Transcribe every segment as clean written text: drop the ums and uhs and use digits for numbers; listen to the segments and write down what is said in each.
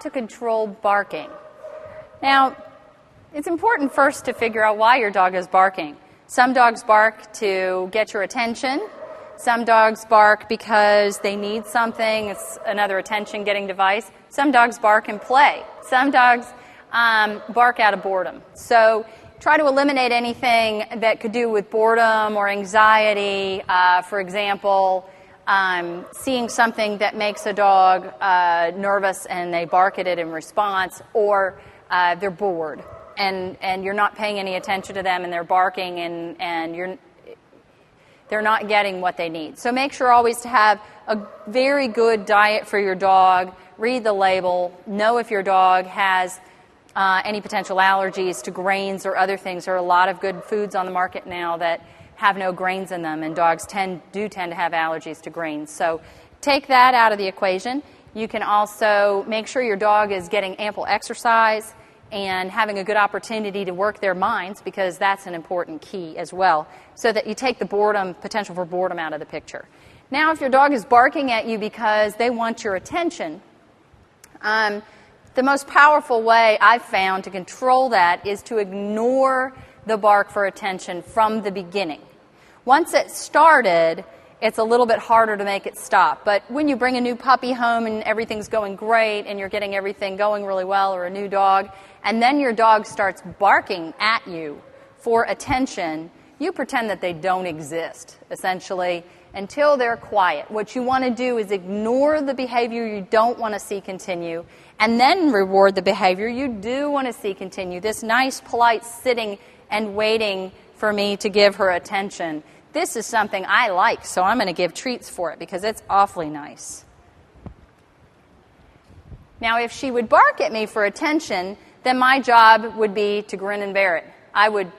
to control barking. Now, it's important first to figure out why your dog is barking. Some dogs bark to get your attention. Some dogs bark because they need something. It's another attention-getting device. Some dogs bark and play. Some dogs bark out of boredom. So try to eliminate anything that could do with boredom or anxiety. For example, seeing something that makes a dog nervous and they bark at it in response, or they're bored and you're not paying any attention to them and they're barking and they're not getting what they need. So make sure always to have a very good diet for your dog. Read the label. Know if your dog has any potential allergies to grains or other things. There are a lot of good foods on the market now that have no grains in them, and dogs do tend to have allergies to grains. So take that out of the equation. You can also make sure your dog is getting ample exercise and having a good opportunity to work their minds, because that's an important key as well, so that you take the potential for boredom out of the picture. Now, if your dog is barking at you because they want your attention, the most powerful way I've found to control that is to ignore the bark for attention from the beginning. Once it started, it's a little bit harder to make it stop. But when you bring a new puppy home and everything's going great and you're getting everything going really well, or a new dog, and then your dog starts barking at you for attention, you pretend that they don't exist, essentially, until they're quiet. What you want to do is ignore the behavior you don't want to see continue, and then reward the behavior you do want to see continue. This nice, polite sitting and waiting for me to give her attention. This is something I like, so I'm going to give treats for it because it's awfully nice. Now, if she would bark at me for attention, then my job would be to grin and bear it. I would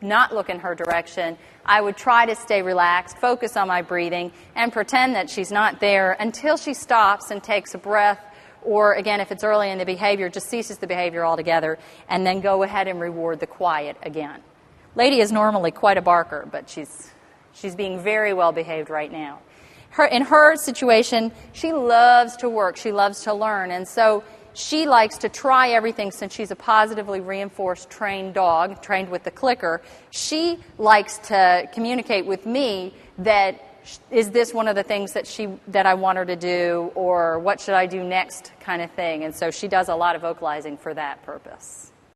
not look in her direction. I would try to stay relaxed, focus on my breathing, and pretend that she's not there until she stops and takes a breath, or, again, if it's early in the behavior, just ceases the behavior altogether, and then go ahead and reward the quiet again. Lady is normally quite a barker, but she's being very well behaved right now. In her situation, she loves to work. She loves to learn. And so she likes to try everything. Since she's a positively reinforced trained dog, trained with the clicker, she likes to communicate with me that, is this one of the things that I want her to do, or what should I do next kind of thing. And so she does a lot of vocalizing for that purpose.